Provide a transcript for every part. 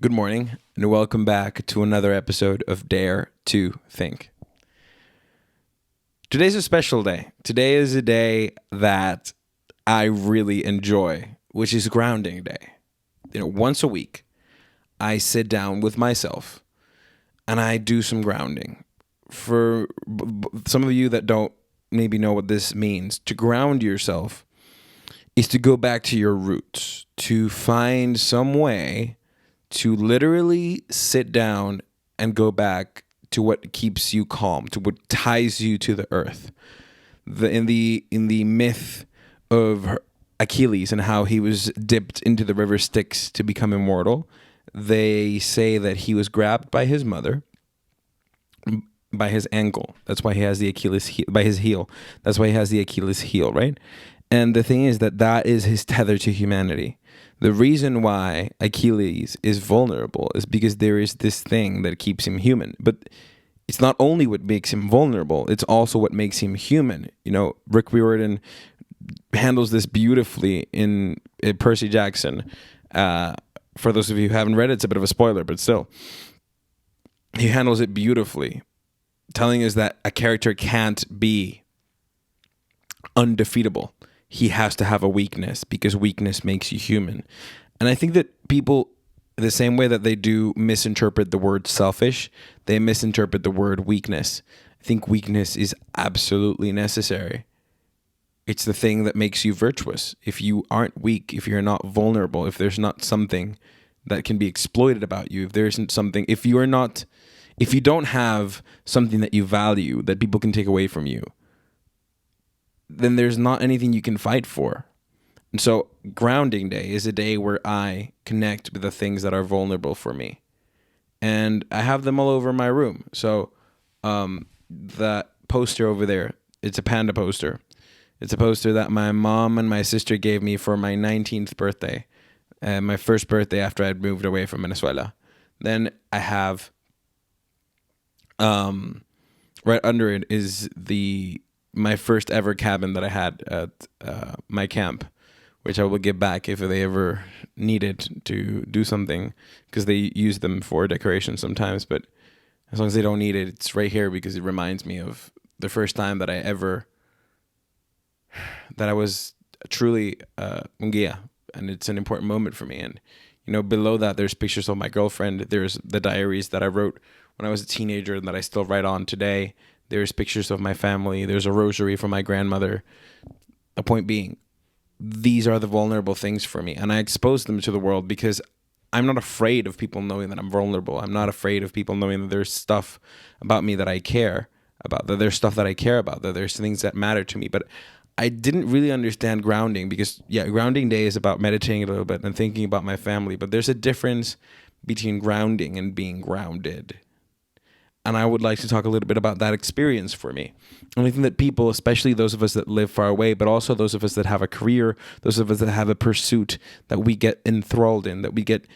Good morning, and welcome back to another episode of Dare to Think. Today's a special day. Today is a day that I really enjoy, which is grounding day. Once a week, I sit down with myself and I do some grounding. For some of you that don't maybe know what this means, to ground yourself is to go back to your roots, to find some way to literally sit down and go back to what keeps you calm, to what ties you to the earth. In the myth of Achilles and how he was dipped into the river Styx to become immortal, they say that he was grabbed by his mother by his ankle. That's why he has the Achilles heel, by his heel. That's why he has the Achilles heel, right? And the thing is that is his tether to humanity. The reason why Achilles is vulnerable is because there is this thing that keeps him human. But it's not only what makes him vulnerable, it's also what makes him human. Rick Riordan handles this beautifully in Percy Jackson. For those of you who haven't read it, it's a bit of a spoiler, but still. He handles it beautifully, telling us that a character can't be undefeatable. He has to have a weakness because weakness makes you human. And I think that people, the same way that they do misinterpret the word selfish, they misinterpret the word weakness. I think weakness is absolutely necessary. It's the thing that makes you virtuous. If you aren't weak, if you're not vulnerable, if there's not something that can be exploited about you, if there isn't something, if you don't have something that you value that people can take away from you, then there's not anything you can fight for. And so grounding day is a day where I connect with the things that are vulnerable for me. And I have them all over my room. So that poster over there, it's a panda poster. It's a poster that my mom and my sister gave me for my 19th birthday. My first birthday after I'd moved away from Venezuela. Then I have, right under it is my first ever cabin that I had at my camp, which I will give back if they ever needed to do something, because they use them for decoration sometimes. But as long as they don't need it, it's right here because it reminds me of the first time that I was truly un guía, and it's an important moment for me. And below that, there's pictures of my girlfriend. There's the diaries that I wrote when I was a teenager and that I still write on today. There's pictures of my family. There's a rosary from my grandmother. The point being, these are the vulnerable things for me. And I expose them to the world because I'm not afraid of people knowing that I'm vulnerable. I'm not afraid of people knowing that there's stuff about me that I care about, that there's stuff that I care about, that there's things that matter to me. But I didn't really understand grounding because, grounding day is about meditating a little bit and thinking about my family. But there's a difference between grounding and being grounded. And I would like to talk a little bit about that experience for me. And I think that people, especially those of us that live far away, but also those of us that have a career, those of us that have a pursuit that we get enthralled in, that we get,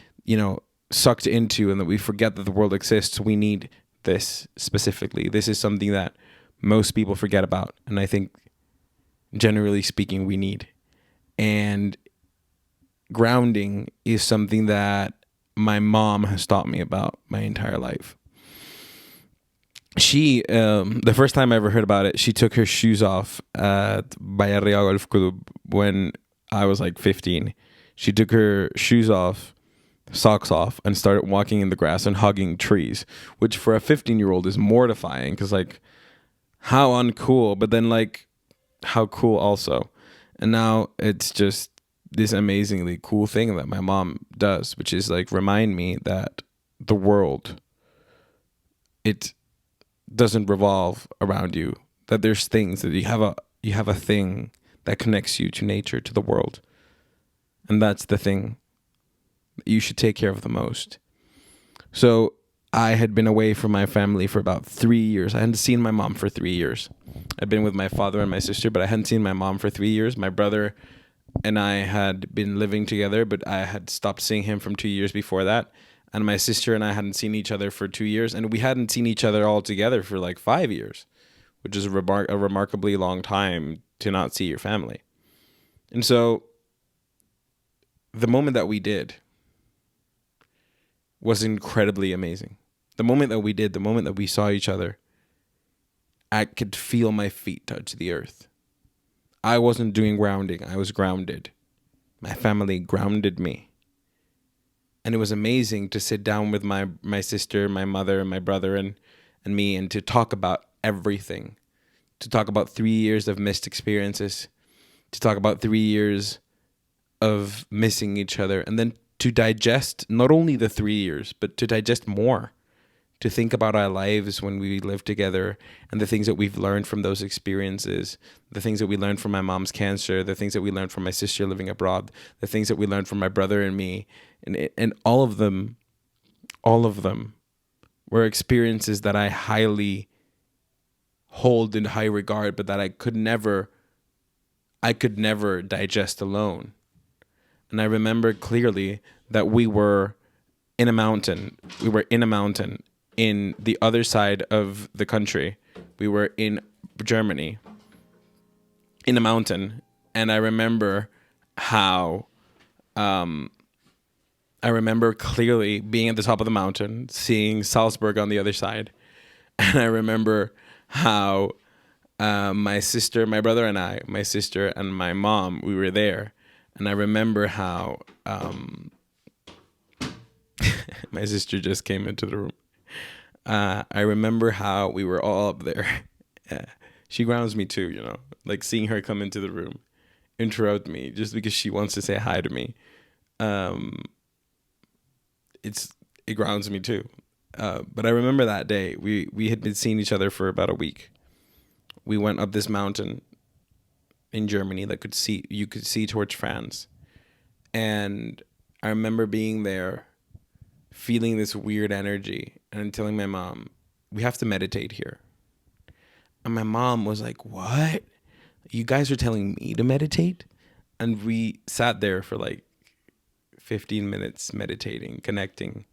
sucked into, and that we forget that the world exists, we need this specifically. This is something that most people forget about. And I think, generally speaking, we need. And grounding is something that my mom has taught me about my entire life. She, the first time I ever heard about it, she took her shoes off at Bahia Golf Club when I was like 15. She took her shoes off, socks off, and started walking in the grass and hugging trees, which for a 15-year-old is mortifying because, how uncool, but then, how cool also. And now it's just this amazingly cool thing that my mom does, which is, remind me that the world, it doesn't revolve around you, that there's things that you have a thing that connects you to nature, to the world, and that's the thing that you should take care of the most. So I had been away from my family for about 3 years. I hadn't seen my mom for 3 years. I'd been with my father and my sister, but I hadn't seen my mom for 3 years. My brother and I had been living together, but I had stopped seeing him from 2 years before that. And my sister and I hadn't seen each other for 2 years, and we hadn't seen each other all together for 5 years, which is a remarkably long time to not see your family. And so the moment that we did, was incredibly amazing. The moment that we did, the moment that we saw each other, I could feel my feet touch the earth. I wasn't doing grounding. I was grounded. My family grounded me. And it was amazing to sit down with my sister, my mother, and my brother and me, and to talk about everything. To talk about 3 years of missed experiences. To talk about 3 years of missing each other. And then to digest not only the 3 years, but to digest more. To think about our lives when we lived together and the things that we've learned from those experiences, the things that we learned from my mom's cancer, the things that we learned from my sister living abroad, the things that we learned from my brother and me. And all of them were experiences that I highly hold in high regard, but that I could never digest alone. And I remember clearly that we were in a mountain. In the other side of the country. We were in Germany, in a mountain. And I remember clearly being at the top of the mountain, seeing Salzburg on the other side. And I remember how my sister, my brother and I, my sister and my mom, we were there. And I remember how my sister just came into the room. I remember how we were all up there. She grounds me too, like seeing her come into the room, interrupt me just because she wants to say hi to me. It grounds me too. But I remember that day we had been seeing each other for about a week. We went up this mountain in Germany that you could see towards France. And I remember being there, feeling this weird energy, and telling my mom, we have to meditate here. And my mom was like, what? You guys are telling me to meditate? And we sat there for like 15 minutes meditating, connecting.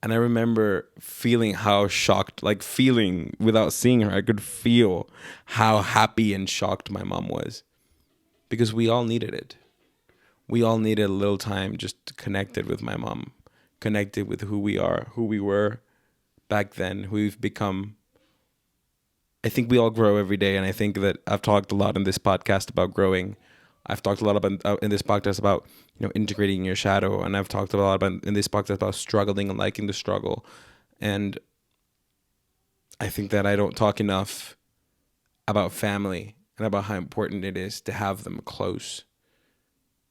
And I remember feeling how shocked, feeling without seeing her, I could feel how happy and shocked my mom was. Because we all needed it. We all needed a little time just connected with my mom, connected with who we are, who we were back then, who we've become. I think we all grow every day. And I think that I've talked a lot in this podcast about growing. I've talked a lot about in this podcast about, integrating your shadow. And I've talked a lot about in this podcast about struggling and liking the struggle. And I think that I don't talk enough about family and about how important it is to have them close,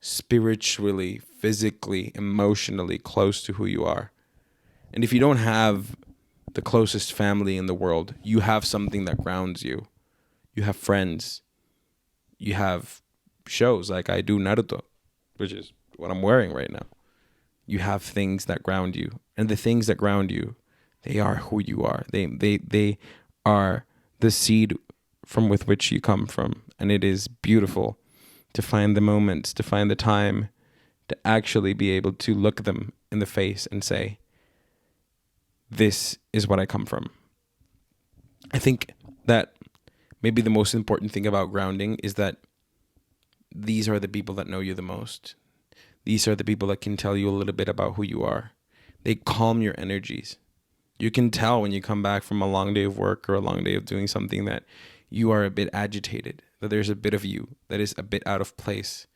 spiritually, physically, emotionally close to who you are. And if you don't have the closest family in the world, you have something that grounds you. You have friends. You have shows like I do Naruto, which is what I'm wearing right now. You have things that ground you. And the things that ground you, they are who you are. They are the seed from with which you come from. And it is beautiful to find the moments, to find the time to actually be able to look them in the face and say, this is what I come from. I think that maybe the most important thing about grounding is that these are the people that know you the most. These are the people that can tell you a little bit about who you are. They calm your energies. You can tell when you come back from a long day of work or a long day of doing something that you are a bit agitated, that there's a bit of you that is a bit out of place.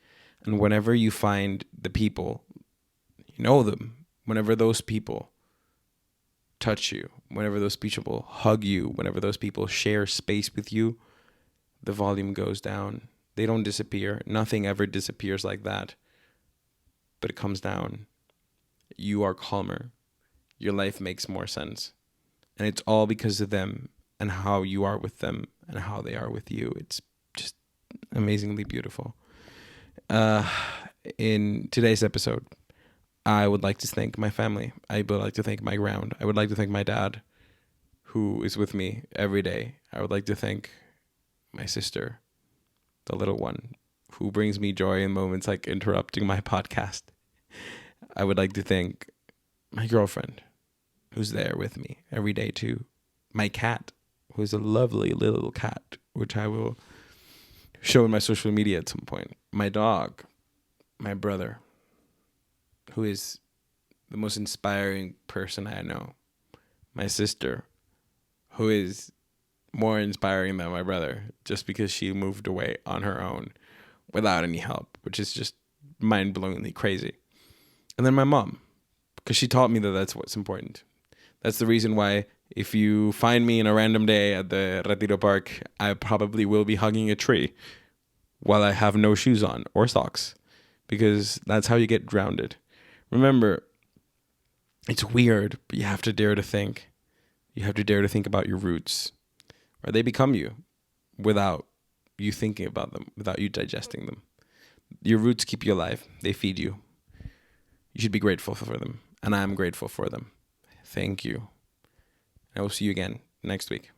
And whenever you find the people, you know them, whenever those people touch you, whenever those people hug you, whenever those people share space with you, the volume goes down. They don't disappear. Nothing ever disappears like that. But it comes down. You are calmer. Your life makes more sense. And it's all because of them and how you are with them and how they are with you. It's just amazingly beautiful. In today's episode, I would like to thank my family. I would like to thank my ground. I would like to thank my dad, who is with me every day. I would like to thank my sister, the little one, who brings me joy in moments like interrupting my podcast. I would like to thank my girlfriend, who's there with me every day too. My cat, who's a lovely little cat, which I will show in my social media at some point. My dog, my brother, who is the most inspiring person I know. My sister, who is more inspiring than my brother, just because she moved away on her own without any help, which is just mind-blowingly crazy. And then my mom, because she taught me that that's what's important. That's the reason why if you find me in a random day at the Retiro Park, I probably will be hugging a tree while I have no shoes on or socks, because that's how you get grounded. Remember, it's weird, but you have to dare to think. You have to dare to think about your roots, or they become you without you thinking about them, without you digesting them. Your roots keep you alive. They feed you. You should be grateful for them, and I'm grateful for them. Thank you. I will see you again next week.